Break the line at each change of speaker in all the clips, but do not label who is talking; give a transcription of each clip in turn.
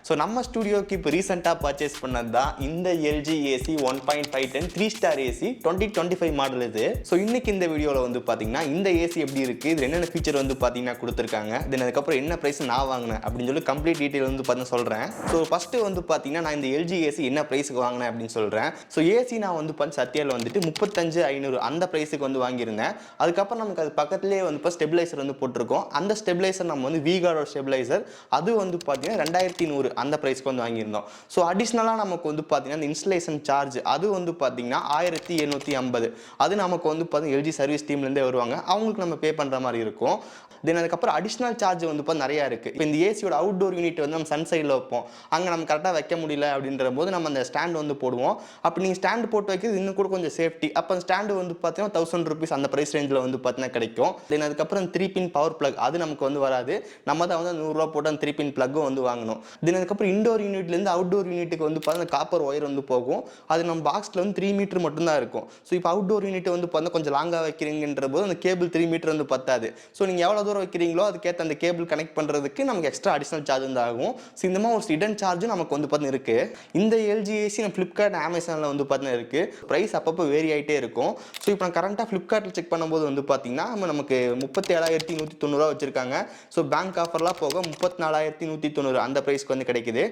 So நம்ம ஸ்டுடியோக்கு இப்போ ரீசெண்டாக பர்ச்சேஸ் பண்ணது தான் இந்த LG AC 1.5 3 star AC 2025 model இது. ஸோ இன்னைக்கு இந்த வீடியோவில் வந்து பார்த்தீங்கன்னா இந்த ஏசி எப்படி இருக்குது, இது என்னென்ன ஃபீச்சர் வந்து பார்த்தீங்கன்னா கொடுத்துருக்காங்க, தென் அதுக்கப்புறம் என்ன ப்ரைஸ் நான் வாங்கினேன் அப்படின்னு சொல்லி கம்ப்ளீட் டீட்டெயில் வந்து பார்த்தீங்கன்னா சொல்கிறேன். ஸோ ஃபஸ்ட்டு வந்து பார்த்தீங்கன்னா நான் இந்த எல்ஜி ஏசி என்ன ப்ரைஸுக்கு வாங்கினேன் அப்படின்னு சொல்கிறேன். ஸோ ஏசி நான் வந்து சத்யாவில் வந்துட்டு 35,500 அந்த ப்ரைஸுக்கு வந்து வாங்கியிருந்தேன். அதுக்கப்புறம் நமக்கு அது பக்கத்துலேயே வந்து இப்போ ஸ்டெபிலைசர் வந்து போட்டிருக்கோம். அந்த ஸ்டெபிலைசர் நம்ம வந்து வீகார்டோட ஸ்டெபிலைசர் அது வந்து பார்த்தீங்கன்னா 2100 அந்த ப்ரைஸ்க்கு வந்து வாங்கியிருந்தோம். ஸோ அடிஷ்னலாக நமக்கு வந்து பார்த்தீங்கன்னா இந்த இன்ஸ்டலேஷன் சார்ஜ் அது வந்து பார்த்தீங்கன்னா 1750 அது நமக்கு வந்து பார்த்தீங்கன்னா எல்ஜி சர்வீஸ் டீம்லேருந்தே வருவாங்க, அவங்களுக்கு நம்ம பே பண்ணுற மாதிரி இருக்கும். தென் அதுக்கப்புறம் அடிஷ்னல் சார்ஜ் வந்து இப்போ நிறையா இருக்குது. இப்போ இந்த ஏசியோட அவுட்டோர் யூனிட் வந்து நம்ம சன் சைடில் வைப்போம், அங்கே நம்ம கரெக்டாக வைக்க முடியல அப்படின்ற போது நம்ம அந்த ஸ்டாண்ட் வந்து போடுவோம். அப்போ நீங்கள் ஸ்டாண்டு போட்டு வைக்கிறது இன்னும் கூட கொஞ்சம் சேஃப்டி. அப்போ அந்த ஸ்டாண்டு வந்து பார்த்தீங்கன்னா 1000 rupees அந்த ப்ரைஸ் ரேஞ்சில் வந்து பார்த்தீங்கன்னா கிடைக்கும். தென் அதுக்கப்புறம் 3 பின் பவர் பிளக் அது நமக்கு வந்து வராது, நம்ம தான் வந்து 100 ரூபா போட்டு அந்த 3 பின் பிளக்கும் வந்து வாங்கணும். தென் அதுக்கப்புறம் இண்டோர் யூனிட்லேருந்து அவுட்டோர் யூனிட்டுக்கு வந்து பார்த்தீங்கன்னா காப்பர் ஒயர் வந்து போகும், அது நம்ம பாக்ஸில் வந்து 3 மீட்டர் மட்டும்தான் இருக்கும். ஸோ இப்போ அவுட்டோர் யூனிட் வந்து பார்த்தீங்கன்னா கொஞ்சம் லாங்காக வைக்கிறீங்கன்ற போது அந்த கேபிள் 3 மீட்டர் வந்து பத்தாது. ஸோ நீங்கள் எவ்வளோ தூரம் வைக்கிறீங்களோ அதுக்கேற்ற அந்த கேபிள் கனெக்ட் பண்ணுறதுக்கு நமக்கு எக்ஸ்ட்ரா அடிஷனல் சார்ஜ் வந்து ஆகும். ஸோ இந்த மாதிரி ஒரு ஹிடன் சார்ஜும் நமக்கு வந்து பார்த்தீங்கன்னா இருக்குது. இந்த எல்ஜி ஏசி நம்ம ஃப்ளிப்கார்ட் அமேசானில் வந்து பார்த்தீங்கன்னா இருக்குது. ப்ரைஸ் அப்பப்போ வேரி ஆகிட்டே இருக்கும். ஸோ இப்போ நான் கரண்ட்டாக ஃப்ளிப்கார்ட்டில் செக் பண்ணும்போது வந்து பார்த்தீங்கன்னா நமக்கு 37,190 வச்சுருக்காங்க. ஸோ பேங்க் ஆஃபர்லாம் போக 34,190 அந்த ப்ரைஸ்க்கு வந்து கிடைக்குது.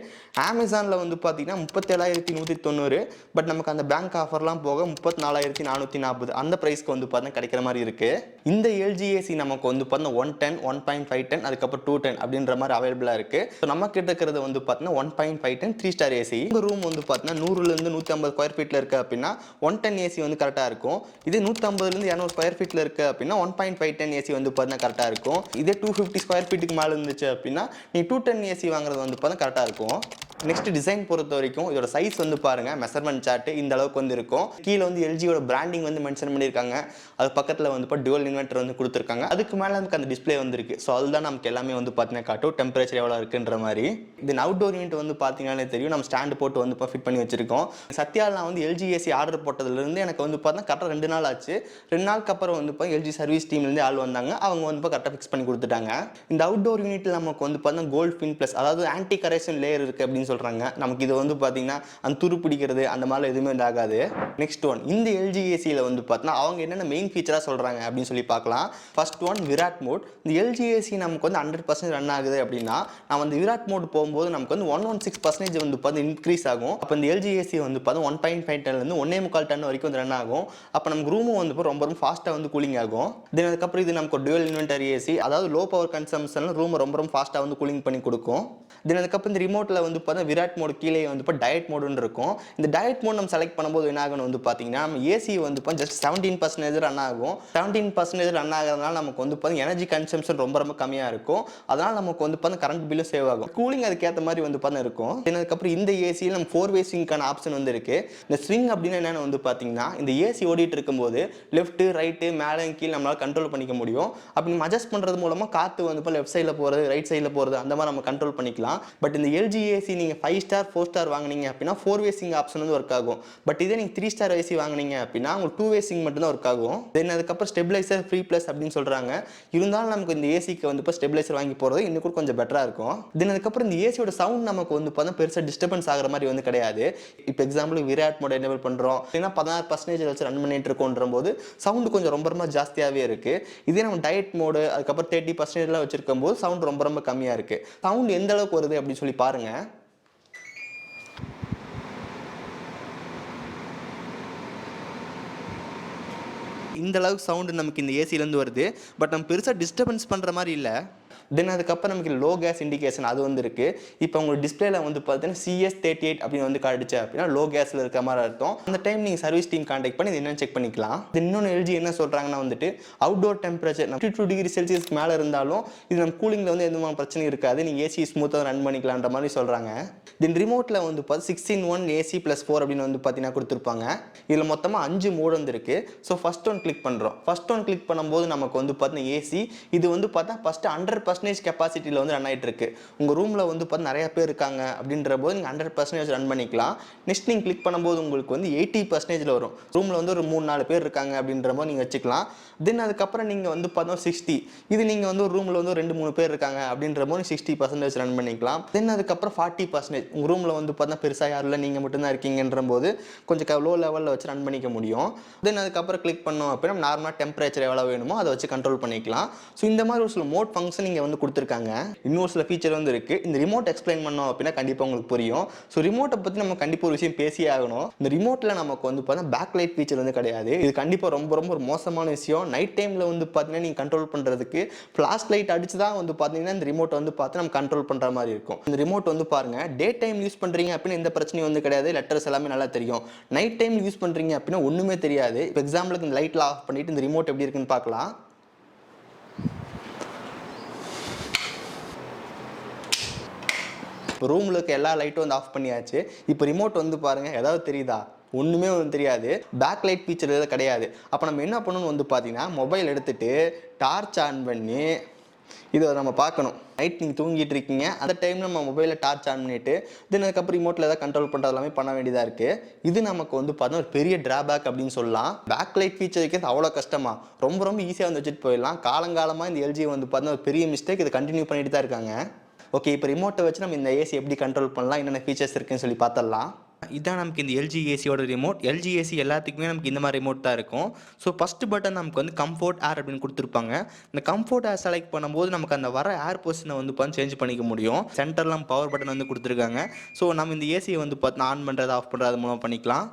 அமேசானில் வந்து பார்த்தீங்கன்னா 37,190, பட் நமக்கு அந்த பேங்க் ஆஃபர்லாம் போக 34,440 அந்த ப்ரைஸ்க்கு வந்து பார்த்தீங்கன்னா கிடைக்கிற மாதிரி இருக்குது. இந்த எல்ஜி ஏசி நமக்கு வந்து பார்த்தீங்கன்னா 110, 1.510 அதுக்கப்புறம் 210 அப்படின்ற மாதிரி அவைலபிளாக இருக்குது. ஸோ நமக்கு இருக்கிறது வந்து பார்த்தீங்கன்னா 1.510 3 ஸ்டார் ஏசி. இந்த ரூம் வந்து பார்த்தீங்கன்னா 100லேருந்து 150 ஸ்கொயர் ஃபீட்டில் இருக்குது அப்படின்னா 110 ஏசி வந்து கரெக்டாக இருக்கும். இதே 150லேருந்து 200 ஸ்கொயர் ஃபீட்டில் இருக்குது அப்படின்னா 1.510 ஏசி வந்து பார்த்தீங்கன்னா கரெக்டாக இருக்கும். இதே 250 ஸ்கொயர் ஃபீட்டுக்கு மேலே இருந்துச்சு அப்படின்னா நீங்கள் 210 ஏசி வாங்குறது வந்து பார்த்தீங்கன்னா கரெக்டாக இருக்கும். நெக்ஸ்ட் டிசைன் பொறுத்த வரைக்கும் இதோட சைஸ் வந்து பாருங்க, மெஷர்மெண்ட் சார்ட் இந்த அளவுக்கு வந்து இருக்கும். கீழே வந்து எல்ஜியோட பிராண்டிங் வந்து மென்ஷன் பண்ணியிருக்காங்க, அது பக்கத்தில் வந்து இப்போ டுவல் இன்வெர்டர் வந்து கொடுத்துருக்காங்க. அதுக்கு மேலே நமக்கு அந்த டிஸ்பிளே வந்து இருக்கு. ஸோ அதுதான் நமக்கு எல்லாமே வந்து பார்த்தீங்கன்னா காட்டும் டெம்பரேச்சர் எவ்வளோ இருக்குன்ற மாதிரி. தென் அவுட்டோர் யூனிட் வந்து பார்த்தீங்கன்னாலே தெரியும், நம்ம ஸ்டாண்டு போட்டு வந்து இப்போ ஃபிட் பண்ணி வச்சிருக்கோம். சத்யாவில் நான் வந்து எல்ஜி ஏசி ஆர்டர் போட்டதுலேருந்து எனக்கு வந்து பார்த்தீங்கன்னா கரெக்டாக 2 நாள் ஆச்சு. 2 நாளுக்கு அப்புறம் வந்து இப்போ எல்ஜி சர்வீஸ் டீம்லேருந்து ஆள் வந்தாங்க, அவங்க வந்து இப்போ கரெக்டாக ஃபிக்ஸ் பண்ணி கொடுத்துட்டாங்க. இந்த அவுட்டோர் யூனிட்டில் நமக்கு வந்து பார்த்தீங்கன்னா கோல்ட் ஃபின் ப்ளஸ் அதாவது ஆன்டி கரேஷன் லேயர் இருக்குது அப்படின்னு சொல்கிறாங்க. நமக்கு இது வந்து பார்த்தீங்கன்னா அந்த துரு பிடிக்கிறது அந்த மாதிரிலாம் எதுவுமே ஆகாது. நெக்ஸ்ட் ஒன், இந்த எல்ஜி ஏசியில் வந்து பார்த்தீங்கன்னா அவங்க என்னென்ன மெயின் ஃபீச்சராக சொல்கிறாங்க அப்படின்னு சொல்லி பார்க்கலாம். First one Viraat mode. இந்த எல்ஜி ஏசி நமக்கு வந்து 100% ரன் ஆகுது அப்படின்னா நம்ம அந்த விராட் மோட் போகும்போது நமக்கு வந்து 116% வந்து பார்த்தீங்கன்னா இன்க்ரீஸ் ஆகும். அப்போ இந்த எல்ஜி ஏசி வந்து பார்த்தீங்கன்னா 1.5 டன்லேருந்து 1.25 டன் வரைக்கும் வந்து ரன் ஆகும். அப்போ நமக்கு ரூமும் வந்து ரொம்ப ஃபாஸ்ட்டாக வந்து கூலிங் ஆகும். தென் அதுக்கப்புறம் இது நமக்கு டுவல் இன்வெர்டர் ஏசி, அதாவது லோ பவர் கன்சம்ஷனில் ரூம் ரொம்ப ஃபாஸ்ட்டாக வந்து கூலிங் பண்ணி கொடுக்கும். தென் அதுக்கப்புறம் இந்த ரிமோட்டில் வந்து பார்த்தீங்கன்னா விராட் மோட் கீழே வந்து இப்போ டயட் மோடுன்னு இருக்கும். இந்த டயட் மோட் நம்ம செலக்ட் பண்ணும்போது என்ன ஆகணும் வந்து பார்த்தீங்கன்னா நம்ம ஏசி வந்து இப்போ ஜஸ்ட் 17% ரன் ஆகும். 17% ரன் ஆகிறதுனால நமக்கு வந்து பார்த்தீங்கன்னா எனர்ஜி கன்சம்ஷன் ரொம்ப கம்மியாக இருக்கும். அதனால் நமக்கு வந்து பார்த்தீங்கன்னா கரண்ட் பில்லும் சேவ் ஆகும். கூலிங் அதுக்கேற்ற மாதிரி வந்து பார்த்தீங்கன்னா இருக்கும். அதுக்கப்புறம் இந்த ஏசியில் நம்ம 4-வே ஸ்விங்கான ஆப்ஷன் வந்து இருக்குது. இந்த ஸ்விங் அப்படின்னு என்னென்னு வந்து பார்த்தீங்கன்னா இந்த ஏசி ஓடிட்டு இருக்கும்போது லெஃப்ட்டு ரைட்டு மேலே கீழே நம்மளால் கண்ட்ரோல் பண்ணிக்க முடியும். அப்படி நம்ம அட்ஜஸ்ட் பண்ணுறது மூலமாக காற்று வந்து இப்போ லெஃப்ட் சைடில் போகிறது ரைட் சைடில் போகிறது அந்த மாதிரி நம்ம கண்ட்ரோல் பண்ணிக்கலாம். பட் இந்த எல்ஜி ஏசி நீங்கள் 5 ஸ்டார் 4 ஸ்டார் வாங்கினீங்க அப்படின்னா 4-வே ஸ்விங் ஆப்ஷன் வந்து ஒர்க் ஆகும். பட் இதே நீங்கள் 3 ஸ்டார் ஏசி வாங்கினீங்க அப்படின்னா உங்களுக்கு 2-வே ஸ்விங் மட்டும் தான் ஒர்க் ஆகும். தென் அதுக்கப்புறம் ஸ்டெபிலைசர் ஃப்ரீ ப்ளஸ் அப்படின்னு சொல்கிறாங்க. இருந்தாலும் நமக்கு இந்த ஏசிக்கு வந்து இப்போ ஸ்டெபிலைசர் வாங்கி போகிறது இன்னும் கூட கொஞ்சம் பெட்டராக இருக்கும். தென் அதுக்கப்புறம் இந்த ஏசியோட சவுண்ட் நமக்கு வந்து பார்த்தா பெருசாக டிஸ்டர்பன்ஸ் ஆகிற மாதிரி வந்து கிடையாது. இப்போ எக்ஸாம்பிள் விராட் மோட் எனேபிள் பண்ணுறோம் ஏன்னா 16% வச்சு ரன் பண்ணிட்டு இருக்கோன்ற போது சவுண்டு கொஞ்சம் ரொம்ப ஜாஸ்தியாகவே இருக்குது. இதே நம்ம டயட் மோடு அதுக்கப்புறம் 30% வச்சிருக்கும் போது சவுண்ட் ரொம்ப கம்மியாக இருக்குது. சவுண்ட் எந்த அளவுக்கு வருது அப்படின்னு சொல்லி பாருங்க. இந்த அளவுக்கு சவுண்டு நமக்கு இந்த ஏசிலேருந்து வருது. பட் நம்ம பெருசாக டிஸ்டர்பன்ஸ் பண்ணுற மாதிரி இல்லை. தென் அதுக்கப்புறம் நமக்கு லோ கேஸ் இண்டிகேஷன் அது வந்து இருக்குது. இப்போ உங்கள் டிஸ்பிளேல வந்து பார்த்தீங்கன்னா CS38 அப்படின்னு வந்து காட்டுச்சு அப்படின்னா லோ கேஸில் இருக்க மாதிரி அர்த்தம். அந்த டைம் நீங்கள் சர்வீஸ் டீம் கான்டாக்ட் பண்ணி இது என்னன்னு செக் பண்ணிக்கலாம். இன்னொன்று எல்ஜி என்ன சொல்கிறாங்கன்னா வந்துட்டு அவுட்டோர் டெம்பரேச்சர் 52 டிகிரி செல்சியஸ்க்கு மேலே இருந்தாலும் இது நம்ம கூலிங்கில் வந்து எந்த மாதிரி பிரச்சனையும் இருக்காது, நீங்கள் ஏசி ஸ்மூத்தாக ரன் பண்ணிக்கலான்ற மாதிரி சொல்கிறாங்க. தென் ரிமோட்டில் வந்து பார்த்து 6-in-1 ஏசி +4 அப்படின்னு வந்து பார்த்தீங்கன்னா கொடுத்துருப்பாங்க. இதில் மொத்தமாக 5 மோட் வந்து இருக்குது. ஸோ ஃபஸ்ட் ஒன் கிளிக் பண்ணுறோம். ஃபஸ்ட் ஒன் கிளிக் பண்ணும்போது நமக்கு வந்து பார்த்தீங்கன்னா ஏசி இது வந்து பார்த்தா ஃபஸ்ட்டு 100% கெப்பாசிட்டியில் வந்து ரன் ஆகிட்டு இருக்கு. உங்கள் ரூமில் வந்து பார்த்து நிறையா பேர் இருக்காங்க அப்படின்ற போது நீங்கள் 100% ரன் பண்ணிக்கலாம். நெக்ஸ்ட் நீங்கள் கிளிக் பண்ணும்போது உங்களுக்கு வந்து 80% வரும். ரூமில் வந்து ஒரு 3-4 பேர் இருக்காங்க அப்படின்ற போது நீங்கள் வச்சுக்கலாம். தென் அதுக்கப்புறம் நீங்கள் வந்து பார்த்தோம் 60 இது நீங்கள் வந்து ஒரு ரூமில் வந்து 2-3 பேர் இருக்காங்க அப்படின்ற போது 60% ரன் பண்ணிக்கலாம். தென் அதுக்கப்புறம் 40% உங்கள் ரூமில் வந்து பார்த்தா பெருசாக யாரும் இல்லை, நீங்கள் மட்டும்தான் இருக்கீங்கன்ற போது கொஞ்சம் லோ லெவலில் வச்சு ரன் பண்ணிக்க முடியும். தென் அதுக்கப்புறம் கிளிக் பண்ணோம் அப்படின்னா நார்மலாக டெம்பரேச்சர் எவ்வளோ வேணுமோ அதை வச்சு கண்ட்ரோல் பண்ணிக்கலாம். ஸோ இந்த மாதிரி ஒரு சில மோட் ஃபங்க்ஷன் இங்கே வந்து கொடுத்துருக்காங்க. இன்னொரு சில ஃபீச்சர் வந்து இருக்குது. இந்த ரிமோட் எக்ஸ்பிளைன் பண்ணோம் அப்படின்னா கண்டிப்பாக உங்களுக்கு புரியும். ஸோ ரிமோட்டை பற்றி நம்ம கண்டிப்பாக ஒரு விஷயம் பேசியே ஆகணும். இந்த ரிமோட்டில் நமக்கு வந்து பார்த்தா பேக் லைட் ஃபீச்சர் வந்து கிடையாது. இது கண்டிப்பாக ரொம்ப ரொம்ப ஒரு மோசமான விஷயம். நைட் டைமில் வந்து பார்த்தீங்கன்னா நீங்கள் கண்ட்ரோல் பண்ணுறதுக்கு ஃப்ளாஷ் லைட் அடிச்சு தான் வந்து பார்த்தீங்கன்னா இந்த ரிமோட் வந்து பார்த்து நம்ம கண்ட்ரோல் பண்ணுற மாதிரி இருக்கும். இந்த ரிமோட் வந்து பாருங்கள், டே டைம் யூஸ் பண்ணுறீங்க அப்படின்னு எந்த பிரச்சனையும் வந்து கிடையாது. லெட்டர்ஸ் எல்லாமே நல்லா தெரியும். நைட் டைம் யூஸ் பண்ணுறீங்க அப்படின்னா ஒன்றுமே தெரியாது. இப்போ எக்ஸாம்பிளுக்கு இந்த லைட்டில் ஆஃப் பண்ணிவிட்டு இந்த ரிமோட் எப்படி இருக்குன்னு பார்க்கலாம். ரூமில் இருக்க எல்லா லைட்டும் வந்து ஆஃப் பண்ணியாச்சு. இப்போ ரிமோட் வந்து பாருங்கள், ஏதாவது தெரியுதா? ஒன்றுமே வந்து தெரியாது. பேக் லைட் ஃபீச்சர் எதாவது கிடையாது. அப்போ நம்ம என்ன பண்ணணும்னு வந்து பார்த்தீங்கன்னா மொபைல் எடுத்துகிட்டு டார்ச் ஆன் பண்ணி இதை நம்ம பார்க்கணும். நைட் நீங்கள் தூங்கிட்டு இருக்கீங்க, அந்த டைமில் நம்ம மொபைலில் டார்ச் ஆன் பண்ணிவிட்டு தென் அதுக்கப்புறம் ரிமோட்டில் ஏதாவது கண்ட்ரோல் பண்ணுறது எல்லாமே பண்ண வேண்டியதாக இருக்குது. இது நமக்கு வந்து பார்த்தா ஒரு பெரிய ட்ராபேக் அப்படின்னு சொல்லலாம். பேக் லைட் ஃபீச்சர் வைக்கிறது அவ்வளோ கஷ்டமாக ரொம்ப ரொம்ப ஈஸியாக வந்து வச்சுட்டு போயிடலாம். காலங்காலமாக இந்த எல்ஜி வந்து பார்த்தா ஒரு பெரிய மிஸ்டேக். இதை கண்டினியூ பண்ணிட்டு தான் இருக்காங்க. ஓகே, இப்போ ரிமோட்டை வச்சு நம்ம இந்த ஏசி எப்படி கண்ட்ரோல் பண்ணலாம், என்னென்ன ஃபீச்சர்ஸ் இருக்குன்னு சொல்லி பார்த்துடலாம். இதான் நமக்கு இந்த எல்ஜி ஏசியோட ரிமோட். எல்ஜி ஏசி எல்லாத்துக்குமே நமக்கு இந்த மாதிரி ரிமோட் தான் இருக்கும். ஸோ ஃபஸ்ட்டு பட்டன் நமக்கு வந்து கம்ஃபோர்ட் ஏர் அப்படின்னு கொடுத்துருப்பாங்க. இந்த கம்ஃபோர்ட் ஏர் செலக்ட் பண்ணும்போது நமக்கு அந்த வர ஏர் பொசிஷனை வந்து பார்த்து சேஞ்ச் பண்ணிக்க முடியும். சென்டர்லாம் பவர் பட்டன் வந்து கொடுத்துருக்காங்க. ஸோ நம்ம இந்த ஏசியை வந்து பார்த்து ஆன் பண்ணுறது ஆஃப் பண்ணுறது மூலம் பண்ணிக்கலாம்.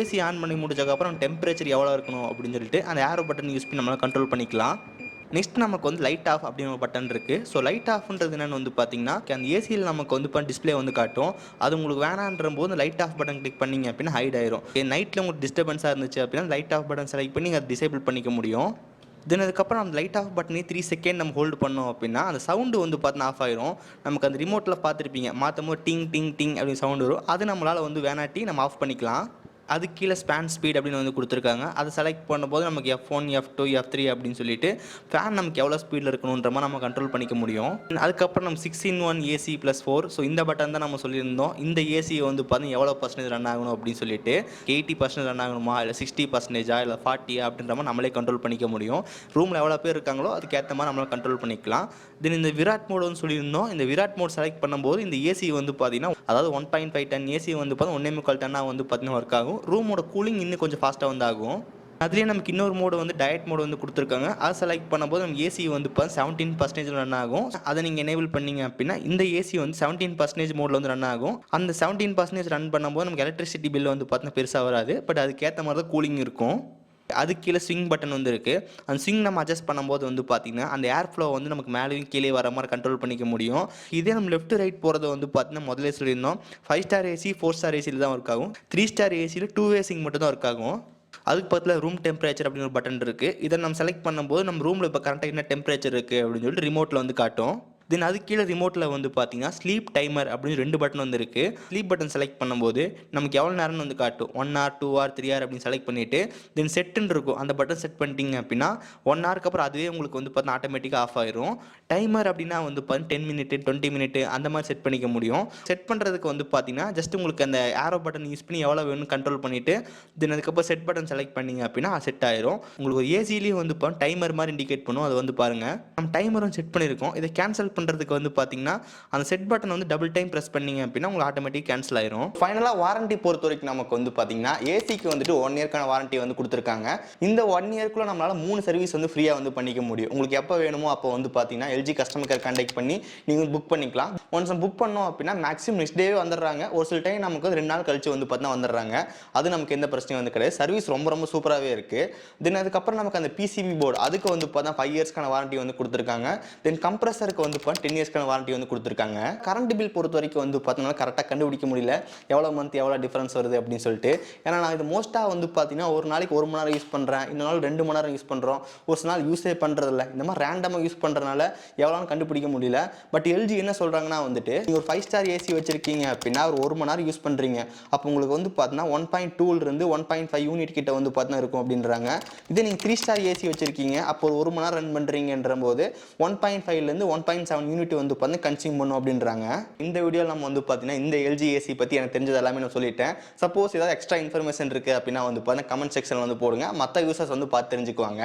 ஏசி ஆன் பண்ணி முடிச்சதுக்கப்புறம் டெம்பரேச்சர் எவ்வளோ இருக்கணும் அப்படின்னு சொல்லிட்டு அந்த ஏரோ பட்டன் யூஸ் பண்ணி நம்மளால் கண்ட்ரோல் பண்ணிக்கலாம். நெக்ஸ்ட் நமக்கு வந்து லைட் ஆஃப் அப்படின்னு ஒரு பட்டன் இருக்குது. ஸோ லைட் ஆஃப்ன்றது என்னென்னு வந்து பார்த்தீங்கன்னா அந்த ஏசியில் நமக்கு வந்து இப்போ டிஸ்பிளே வந்து காட்டும். அது உங்களுக்கு வேணான்ற போது லைட் ஆஃப் பட்டன் கிளிக் பண்ணிங்க அப்படின்னா ஹைட் ஆயிரும். நைட்டில் உங்களுக்கு டிஸ்டர்பன்ஸாக இருந்துச்சு அப்படின்னா லைட் ஆஃப் பட்டன் செலக்ட் பண்ணி அதை டிசேபிள் பண்ணிக்க முடியும். தென் அதுக்கப்புறம் அந்த லைட் ஆஃப் பட்டனே 3 செகண்ட் நம்ம ஹோல்டு பண்ணோம் அப்படின்னா அந்த சவுண்டு வந்து பார்த்தீங்கன்னா ஆஃப் ஆயிரும். நமக்கு அந்த ரிமோட்டில் பார்த்துருப்பீங்க, மாற்றும் போது டிங் டிங் டிங் அப்படின்னு சவுண்டு வரும். அது நம்மளால் வந்து வேணாட்டி நம்ம ஆஃப் பண்ணிக்கலாம். அது கீழே ஸ்பேன் ஸ்பீட் அப்படின்னு வந்து கொடுத்துருக்காங்க. அதை செலக்ட் பண்ணும்போது நமக்கு F1, F2, F3 அப்படின்னு சொல்லிட்டு ஃபேன் நமக்கு எவ்வளோ ஸ்பீடில் இருக்கணுன்ற மாதிரி நம்ம கண்ட்ரோல் பண்ணிக்க முடியும். அதுக்கப்புறம் நம்ம 6-in-1 ஏசி +4 ஸோ இந்த பட்டன் தான் நம்ம சொல்லியிருந்தோம். இந்த ஏசியை வந்து பார்த்தீங்கன்னா எவ்வளோ % ரன் ஆகணும் அப்படின்னு சொல்லிட்டு 80% ரன் ஆகணுமா, இல்லை 60%, இல்லை 40 அப்படின்ற மாதிரி நம்மளே கண்ட்ரோல் பண்ணிக்க முடியும். ரூமில் எவ்வளோ பேர் இருக்காங்களோ அதுக்கேற்ற மாதிரி நம்மளால் கண்ட்ரோல் பண்ணிக்கலாம். தென் இந்த விராட் மோடுன்னு சொல்லியிருந்தோம். இந்த விராட் மோட் செலக்ட் பண்ணும்போது இந்த ஏசி வந்து பார்த்தீங்கன்னா அதாவது 1.5 டன் ஏசி வந்து பார்த்தீங்கன்னா 1.25 டன்னாக வந்து பார்த்தீங்கன்னா ஒர்க் ஆகும். ரூமோட கூலிங் இன்னும் கொஞ்சம் ஃபாஸ்ட்டாக வந்து ஆகும். அதுலேயே நமக்கு இன்னொரு மோடு வந்து டயட் மோடு வந்து கொடுத்துருக்காங்க. அதை செலக்ட் பண்ணும்போது நம்ம ஏசி வந்து இப்போ 17% ரன் ஆகும். அதை நீங்கள் எனேபிள் பண்ணிங்க அப்படின்னா இந்த ஏசி வந்து 17% மோடில் வந்து ரன் ஆகும். அந்த 17% ரன் பண்ணும்போது நமக்கு எலக்ட்ரிசிட்டி பில் வந்து பார்த்தீங்கன்னா பெருசாக வராது. பட் அதுக்கேற்ற மாதிரி தான் கூலிங் இருக்கும். அது கீழே ஸ்விங் பட்டன் வந்து இருக்குது. அந்த ஸ்விங் நம்ம அட்ஜஸ்ட் பண்ணும்போது வந்து பார்த்திங்கன்னா அந்த ஏர் ஃப்ளோ வந்து நமக்கு மேலேயும் கீழே வர மாதிரி கண்ட்ரோல் பண்ணிக்க முடியும். இதே நம்ம லெஃப்ட் ரைட் போகிறது வந்து பார்த்திங்கன்னா முதலே சொல்லியிருந்தோம் 5 ஸ்டார் ஏசி 4 ஸ்டார் ஏசியில் தான் ஒர்க் ஆகும். 3 ஸ்டார் ஏசியில் 2 வே சிங் மட்டும் தான் ஒர்க் ஆகும். அதுக்கு பக்கத்தில் ரூம் டெம்பரேச்சர் அப்படின்னு ஒரு பட்டன் இருக்குது. இதை நம்ம செலக்ட் பண்ணும்போது நம்ம ரூமில் இப்போ கரெக்டாக என்ன டெம்பரேச்சர் இருக்குது அப்படின்னு சொல்லிட்டு ரிமோட்டில் வந்து காட்டும். தென் அது கீழே ரிமோட்டில் வந்து பார்த்தீங்கன்னா ஸ்லீப் டைமர் அப்படின்னு 2 பட்டன் வந்து இருக்குது. ஸ்லீப் பட்டன் செலக்ட் பண்ணும்போது நமக்கு எவ்வளோ நேரம்னு வந்து காட்டும். 1 hour 2 hour 3 hour அப்படின்னு செலக்ட் பண்ணிவிட்டு தென் செட்டுன்னு இருக்கும். அந்த பட்டன் செட் பண்ணிட்டீங்க அப்படின்னா 1 ஹவருக்கு அப்புறம் அதுவே உங்களுக்கு வந்து பார்த்தீங்கன்னா ஆட்டோமேட்டிக்காக ஆஃப் ஆயிரும். டைமர் அப்படின்னா வந்து 10 minutes 20 minutes அந்த மாதிரி செட் பண்ணிக்க முடியும். செட் பண்ணுறதுக்கு வந்து பார்த்தீங்கன்னா ஜஸ்ட் உங்களுக்கு அந்த ஏரோ பட்டன் யூஸ் பண்ணி எவ்வளோ வேணும்னு கண்ட்ரோல் பண்ணிவிட்டு தென் அதுக்கப்புறம் செட் பட்டன் செலக்ட் பண்ணிங்க அப்படின்னா செட் ஆயிரும். உங்களுக்கு ஒரு ஏசிலேயே வந்து டைமர் மாதிரி இண்டிகேட் பண்ணும். அது வந்து பாருங்கள், நம்ம டைமரும் செட் பண்ணியிருக்கோம். இதை கேன்சல் பண்ணுறதுக்கு வந்து பார்த்தீங்கன்னா அந்த செட் பட்டன் வந்து டபுள் டைம் ப்ரெஸ் பண்ணீங்க அப்படின்னா உங்களுக்கு ஆட்டோமேட்டிக் கேன்சல் ஆயிரும். ஃபைனலாக வாரண்டி பொறுத்த வரைக்கும் நமக்கு வந்து பார்த்தீங்கன்னா ஏசிக்கு வந்துட்டு 1 இயர்க்கான வாரண்டி வந்து கொடுத்துருக்காங்க. இந்த 1 இயர்க்குள்ள நம்மளால் 3 சர்வீஸ் வந்து ஃப்ரீயாக வந்து பண்ணிக்க முடியும். உங்களுக்கு எப்போ வேணுமோ அப்போ வந்து பார்த்தீங்கன்னா எல்ஜி கஸ்டமர் கேர் கான்டாக்ட் பண்ணி நீங்கள் புக் பண்ணிக்கலாம். ஒன்ஸ் புக் பண்ணோம் அப்படின்னா மேக்ஸிமம் நெக்ஸ்ட் டேவே வந்துடுறாங்க. ஒரு சில டைம் நமக்கு 2 நாள் கழிச்சு வந்து பார்த்தீங்கன்னா வந்துடுறாங்க. அது நமக்கு எந்த பிரச்சனையும் வந்து கிடையாது. சர்வீஸ் ரொம்ப ரொம்ப சூப்பராகவே இருக்குது. தென் அதுக்கப்புறம் நமக்கு அந்த பிசிபி போர்டு அதுக்கு வந்து பார்த்தா 5 இயர்ஸ்க்கான வாரண்டி வந்து கொடுத்துருக்காங்க. தென் கம்ப்ரஸருக்கு வந்து கொடுப்பேன், 10 இயர்ஸ்க்கான வாரண்டி வந்து கொடுத்துருக்காங்க. கரண்ட் பில் பொறுத்த வரைக்கும் வந்து பார்த்தீங்கன்னா கரெக்டாக கண்டுபிடிக்க முடியல, எவ்வளோ மந்த் எவ்வளோ டிஃபரன்ஸ் வருது அப்படின்னு சொல்லிட்டு. ஏன்னா நான் இது மோஸ்ட்டாக வந்து பார்த்தீங்கன்னா ஒரு நாளைக்கு 1 மணி நேரம் யூஸ் பண்ணுறேன், இன்னொரு நாள் 2 மணி நேரம் யூஸ் பண்ணுறோம், ஒரு சில நாள் யூஸே பண்ணுறதில்ல. இந்த மாதிரி ரேண்டமாக யூஸ் பண்ணுறதுனால எவ்வளோன்னு கண்டுபிடிக்க முடியல. பட் எல்ஜி என்ன சொல்கிறாங்கன்னா வந்துட்டு நீங்கள் ஒரு 5 ஸ்டார் ஏசி வச்சிருக்கீங்க அப்படின்னா ஒரு மணி நேரம் யூஸ் பண்ணுறீங்க, அப்போ உங்களுக்கு வந்து பார்த்தீங்கன்னா 1.2 1.5 யூனிட் கிட்ட வந்து பார்த்தீங்கன்னா இருக்கும் அப்படின்றாங்க. இதே நீங்கள் 3 ஸ்டார் ஏசி வச்சிருக்கீங்க, அப்போ ஒரு மணி நேரம் ரன் பண்ணுறீங்கன்ற போது 1.5 1.7 யூனிட் வந்து பார்த்தீங்கன்னா கன்சியூம் பண்ணும் அப்படின்றாங்க. இந்த வீடியோவில் நம்ம வந்து பார்த்தீங்கன்னா இந்த எல்ஜி ஏசி பற்றி எனக்கு தெரிஞ்சது எல்லாமே நான் சொல்லிட்டேன். சப்போஸ் ஏதாவது எக்ஸ்ட்ரா இன்ஃபர்மேஷன் இருக்குது அப்படின்னா வந்து பார்த்தீங்கன்னா கமெண்ட் செக்ஷனில் வந்து போடுங்க, மற்ற யூசர்ஸ் வந்து பார்த்து தெரிஞ்சுக்குவாங்க.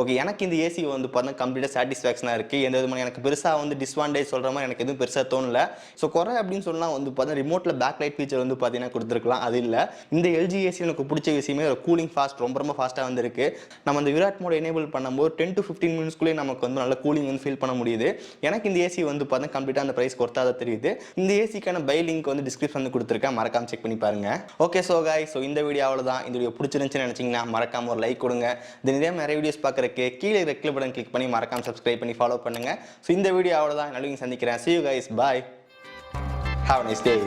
ஓகே, எனக்கு இந்த ஏசி வந்து பார்த்தீங்கன்னா கம்ப்ளீட்டாக சாட்டிஸ்ஃபேக்ஷனாக இருக்குது. எந்த விதமான எனக்கு பெருசாக வந்து டிஸ்வான்டேஜ் சொல்கிற மாதிரி எனக்கு எதுவும் பெருசாக தோணல. ஸோ குறை அப்படின்னு சொன்னால் வந்து பார்த்தீங்கன்னா ரிமோட்டில் பேக் லைட் ஃபீச்சர் வந்து பார்த்தீங்கன்னா கொடுத்துருக்கலாம், அது இல்லை. இந்த எல்ஜி ஏசி எனக்கு பிடிச்ச விஷயமே ஒரு கூலிங் ஃபாஸ்ட் ரொம்ப ஃபாஸ்ட்டாக வந்து இருக்குது. நம்ம அந்த விராட் மோட் எனேபிள் பண்ணும்போது 10 to 15 மினிட்ஸ்க்குள்ளே நமக்கு வந்து நல்ல கூலிங் வந்து ஃபீல் பண்ண முடியுது. எனக்கு இந்த ஏசி வந்து பார்த்தீங்கன்னா கம்ப்ளீட்டாக அந்த ப்ரைஸ் கொடுத்தா தெரியுது. இந்த ஏசிக்கான பை லிங்க் வந்து டிஸ்கிரிப்ஷன் வந்து கொடுத்துருக்கேன், மறக்காம செக் பண்ணி பாருங்க. ஓகே, ஸோ ஸோ இந்த வீடியோ அவ்வளோதான். இந்த வீடியோ பிடிச்சிருந்துச்சுன்னு நினச்சிங்கன்னா மறக்காம ஒரு லைக் கொடுங்க. இதே நிறைய வீடியோஸ் பார்க்குறக்கு கீழே ரெட் கலர் பட்டன் கிளிக் பண்ணி மறக்காம சப்ஸ்கிரைப் பண்ணி ஃபாலோ பண்ணுங்க. ஸோ இந்த வீடியோ அவ்வளோதான். நல்ல சந்திக்கிறேன். See you guys, bye. Have a nice day.